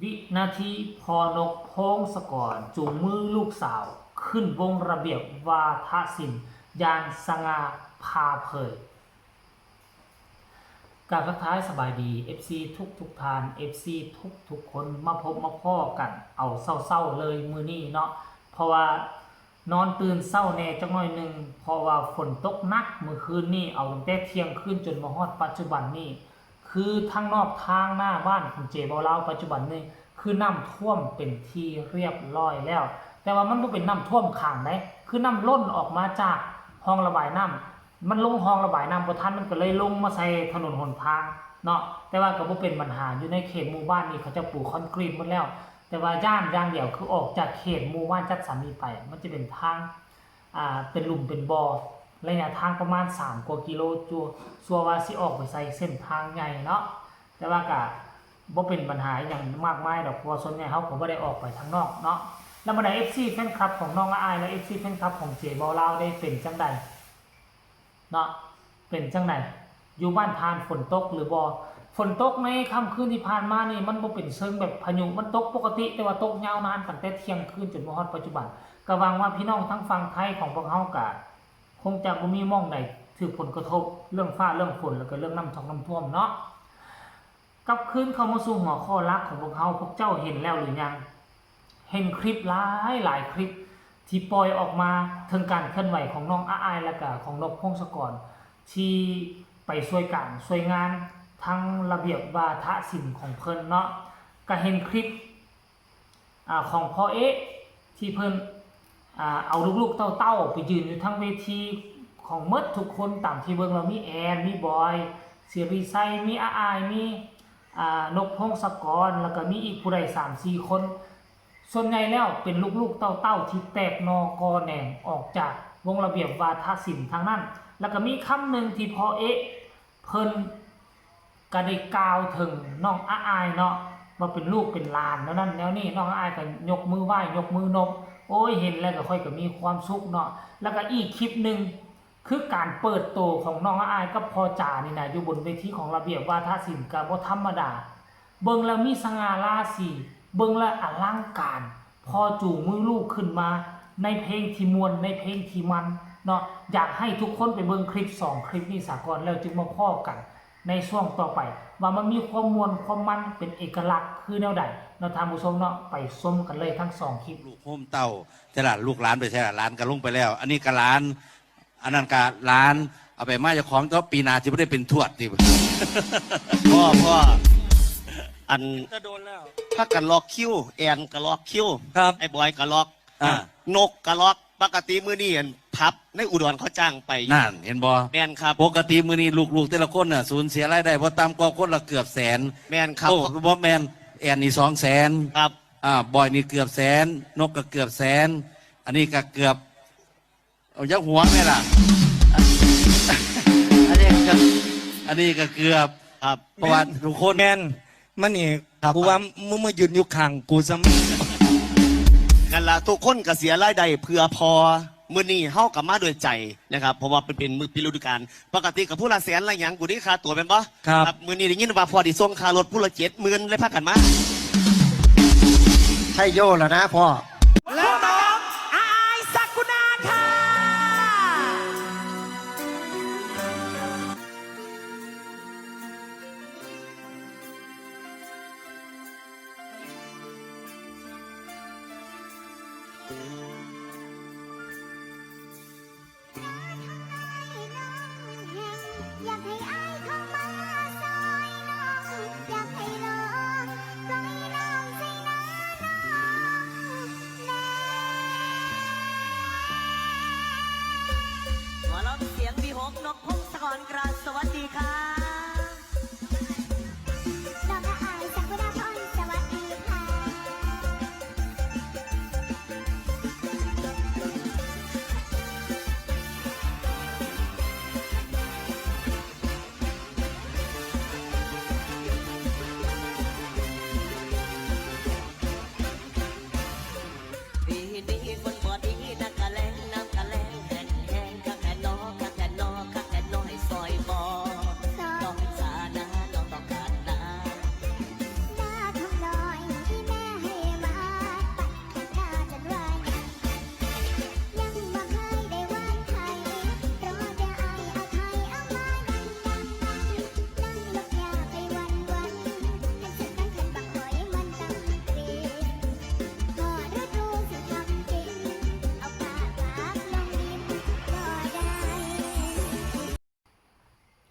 วินาทีพอนกพงศกรจูงมือลูกสาวขึ้นวงระเบียบวาทศิลป์ยานสง่าพาเผยการทักทายสบายดี FC ทุกทาน FC ทุกคนมาพบมาพ่อกันเอาเศร้าเลยมือนี้เนาะเพราะว่านอนตื่นเศร้าแน่จักหน่อยหนึ่งเพราะว่าฝนตกหนักเมื่อคืนนี้เอาตั้งแต่เที่ยงคืนจนมาฮอดปัจจุบันนี้คือทางนอกทางหน้าบ้านของเจเบาเล่าปัจจุบันนี้คือน้ำท่วมเป็นที่เรียบร้อยแล้วแต่ว่ามันบ่เป็นน้ำท่วมขังได้คือน้ำล้นออกมาจากห้องระบายน้ำมันลงห้องระบายน้ำบ่ทันมันก็เลยลงมาใส่ถนนหนทางเนาะแต่ว่าก็บ่เป็นปัญหาอยู่ในเขตหมู่บ้านนี่เขาจะปลูกคอนกรีตหมดแล้วแต่ว่าย่านอย่างเดียวคือออกจากเขตหมู่บ้านจัดสรรนี้ไปมันจะเป็นทางเป็นหลุมเป็นบ่อระยะทางประมาณ3กว่ากิโลชัวว่าสิออกไปใส่เส้นทางใหญ่เนาะแต่ว่าก็บ่เป็นปัญหาอย่างมากมายดอกเพราะส่วนใหญ่เขาก็บ่ได้ออกไปทางนอกเนาะแล้วบรรดา FC แฟนคลับของน้องอายและ FC แฟนคลับของเจเบาลาวได้เป็นจังใดเนาะเป็นจังใดอยู่บ้านทานฝนตกหรือบ่ฝนตกในค่ำคืนที่ผ่านมานี่มันบ่เป็นเชิงแบบพายุมันตกปกติแต่ว่าตกยาวนานตั้งแต่เที่ยงคืนจนมาฮอดปัจจุบันก็หวังว่าพี่น้องทั้งฝั่งไทยของพวกเฮาก็คงจะบ่มีหม้องใดถูกผลกระทบเรื่องฟ้าเรื่องฝนแล้วก็เรื่องน้ำท่วมเนาะกลับคืนเข้ามาสู่หัวข้อหลักของพวกเฮาพวกเจ้าเห็นแล้วหรือยังเห็นคลิปหลายคลิปที่ปล่อยออกมาถึงการเคลื่อนไหวของน้องอายและก็ของนกพงศกรที่ไปช่วยการช่วยงานทั้งระเบียบวาทศิลป์ของเพิ่นเนาะก็เห็นคลิปของพ่อเอ๊ะที่เพิ่นเอาลูกๆเต้าๆไปยืนอยู่ทั้งเวทีของหมดทุกคนตามที่เบิ่งเรามีแอนมีบอยศิริไซมีอายมีนกพงศกรแล้วก็มีอีกผู้ใด 3-4 คนส่วนใหญ่แล้วเป็นลูกๆเต้าๆที่แตกนอกอแหน่งออกจากวงระเบียบวาทศิลป์ทางนั้นแล้วก็มีคำหนึ่งที่พ่อเอ๊ะเพิ่นก็ได้กล่าวถึงน้องอายเนาะว่าเป็นลูกเป็นหลานแล้วนั่นแล้วนี่น้องอายก็ยกมือไหว้ยกมือนบโอ้ยเห็นแล้วก็ค่อยก็มีความสุขเนาะแล้วก็อีกคลิปหนึ่งคือการเปิดโตของน้องอายกับพ่อจ๋านี่นะอยู่บนเวทีของระเบียบวาทศิลป์ก็บ่ธรรมดาเบิ่งแล้วมีสง่าราศีเบิ่งแล้วอลังการพอจูงมือลูกขึ้นมาในเพลงที่มวลในเพลงที่มันเนาะอยากให้ทุกคนไปเบิ่งคลิป2คลิปนี้สากลแล้วจึงมาพ้อกันในช่วงต่อไปว่ามันมีความมวลความมันเป็นเอกลักษณ์คือแนวใดเราทำผู้ชมเนาะไปชมกันเลยทั้ง2คลิปลูกโฮมเต้าแต่ละลูกหลานไปใช่ละหลานก็ลงไปแล้ว อันนี้ก็หลานอันนั้นก็หลานเอาไปมาเจ้าของก็ปีนาที่ไม่ได้เป็นทวดที่พ่ออันจะโดนแล้วถ้ากันล็อกคิวแอนก็ล็อกคิวครับไอ้บอยก็ล็อกนกก็ล็อกปกติมื้อนี้พับในอุดรเขาจ้างไปนั่นเห็นบ่แมนครับปกติมื้อนี้ลูกๆแต่ละคนน่ะสูญเสียรายได้เพราะตามกว่าคนละเกือบแสนแมนครับโอ้บ่แมนแอนนี่200,000ครับบอยนี่เกือบแสนนกก็เกือบแสนอันนี้ก็เกือบเอายักหัวไหมล่ะอันนี้ก็เกือบครับเพราะว่าทุกคนแมนมันนี่กูว่ามึงมายืนอยู่ข้างกูซะกันละทุกคนก็เสียรายได้เพื่อพอมื้อนี้เฮากับมาด้วยใจนะครับเพราะว่าเป็นมื้อปีฤดูกาลปกติกับผู้ละแสนละหยังกูนี่ค่าตั๋วเป็นบ่ครับมื้อนี้ได้ยินว่าพอที่ส่งค่ารถผู้ละ70,000เลยพากันมาใช่โย่แล้วนะพ่อแล้วน้องอายสักุณาค่ะอยากให้อายเข้ามาซอยน้องอยากให้ลองปล่อยน้องใส่หน้าน้องแน่ ขอร้องเสียงพี่หกนกพงศกรกราบสวัสดีค่ะน้องอายสักุณาพรสวัสดีค่ะ ดีคนบ่ดีนักกะแลงน้ำกะแลงแห้งข้าแก่นอข้าแก่นอข้าแก่นอให้ซอยบ่ ซอ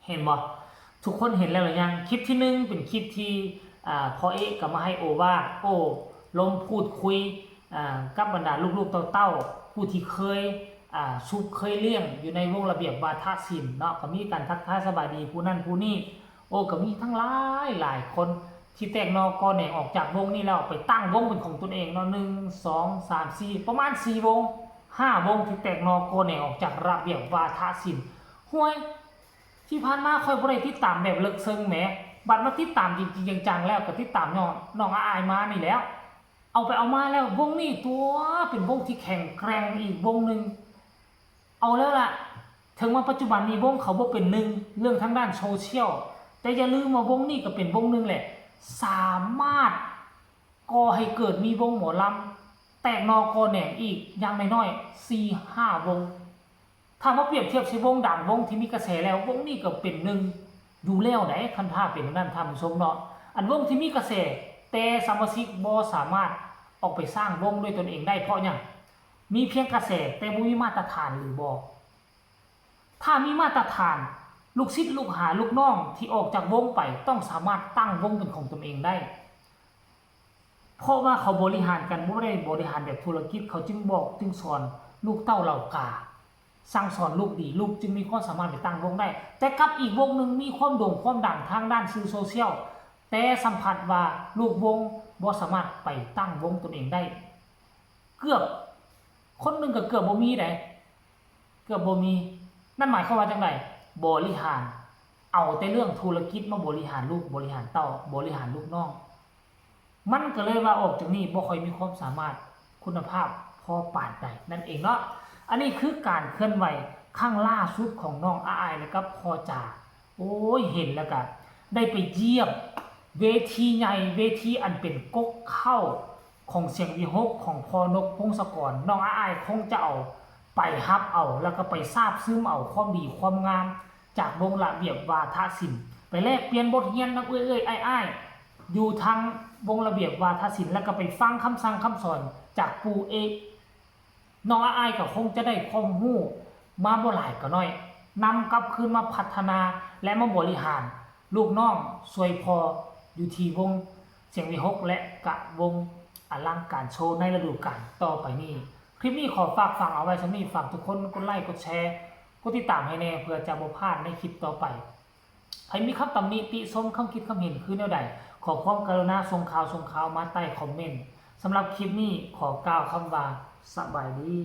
เห็นบ่ทุกคนเห็นแล้วหรือยังคลิปที่หนึ่งเป็นคลิปที่พอเอกก็มาให้โอว่าโอ้ลงพูดคุยกับบรรดาลูกๆเต้าๆผู้ที่เคยชุบเคยเลี้ยงอยู่ในวงระเบียบวาทศิลป์เนาะก็มีการทักทายสบายดีผู้นั้นผู้นี้โอ้ก็มีทั้งหลายคนที่แตกนอกอแหน่งออกจากวงนี้แล้วไปตั้งวงเป็นของตนเองเนาะ1 2 3 4ประมาณ4วง5วงที่แตกนอกอแหน่งออกจากระเบียบวาทศิลป์ห้วยที่ผ่านมาค่อยบ่ได้ติดตามแบบลึกซึ้งแหมบัดมาติดตามจริงๆจังๆแล้วก็ติดตามน้องอายมานี่แล้วเอาไปเอามาแล้ววงนี้ตัวเป็นวงที่แข็งแกร่งอีกวงนึงเอาแล้วล่ะถึงว่าปัจจุบันนี้วงเขาบ่เป็นหนึ่งเรื่องทางด้านโซเชียลแต่อย่าลืมว่าวงนี้ก็เป็นวงนึงแหละสามารถก่อให้เกิดมีวงหมอลำแตกนอกอแหน่งอีกอย่างน้อยๆ 4-5 วงถ้ามาเปรียบเทียบใช้วงดังวงที่มีกระแสแล้ววงนี้ก็เป็นหนึ่งอยู่แล้วไหนคันท่าเป็นนั่นทำชมเนาะอันวงที่มีกระแสแต่สมาชิกบ่สามารถออกไปสร้างวงด้วยตนเองได้เพราะหยังมีเพียงกระแสแต่บ่มีมาตรฐานหรือบ่ถ้ามีมาตรฐานลูกศิษย์ลูกหาลูกน้องที่ออกจากวงไปต้องสามารถตั้งวงเป็นของตนเองได้เพราะว่าเขาบริหารกันบ่ได้บริหารแบบธุรกิจเขาจึงบอกจึงสอนลูกเต้าเหล่ากาสั่งสอนลูกดีลูกจึงมีความสามารถไปตั้งวงได้แต่กับอีกวงหนึ่งมีความโด่งความดังทางด้านสื่อโซเชียลแต่สัมผัสว่าลูกวงบ่สามารถไปตั้งวงตนเองได้เกือบคนหนึ่งก็เกือบบ่มีได้เกือบบ่มีนั่นหมายความว่าจังไดบริหารเอาแต่เรื่องธุรกิจมาบริหารลูกบริหารเต้าบริหารลูกน้องมันก็เลยว่าออกจากนี้บ่ค่อยมีความสามารถคุณภาพพอปานใดนั่นเองเนาะอันนี้คือการเคลื่อนไหวข้างล่าสุดของน้องอายแล้วก็พ่อจ๋าโอ้ยเห็นแล้วก็ได้ไปเยี่ยมเวทีใหญ่เวทีอันเป็นก๊กเข้าของเสียงวิหกของพอนกพงศกรน้องอายคงจะเอาไปฮับเอาแล้วก็ไปทราบซึ้งเอาความดีความงามจากวงระเบียบวาทศิลป์ไปแลกเปลี่ยนบทเรียนนักอ้ายอยู่ทางวงระเบียบวาทศิลป์แล้วก็ไปฟังคำสั่งคำสอนจากปู่เอกน้องอายก็คงจะได้ความรู้มาบ่หลายก็น้อยนำกลับคืนมาพัฒนาและมาบริหารลูกน้องสวยพออยู่ที่วงเสียงวิหกและกะวงอลังการโชว์ในฤดูกาลต่อไปนี้คลิปนี้ขอฝากฟังเอาไว้สำหรับฝากทุกคนกดไลค์กดแชร์กดติดตามให้แน่เพื่อจะบ่พลาดในคลิปต่อไปใครมีคำตำหนิติชมคำคิดคำเห็นคือแนวใดขอความกรุณาส่งข่าวมาใต้คอมเมนต์สำหรับคลิปนี้ขอกล่าวคำว่าสบายดี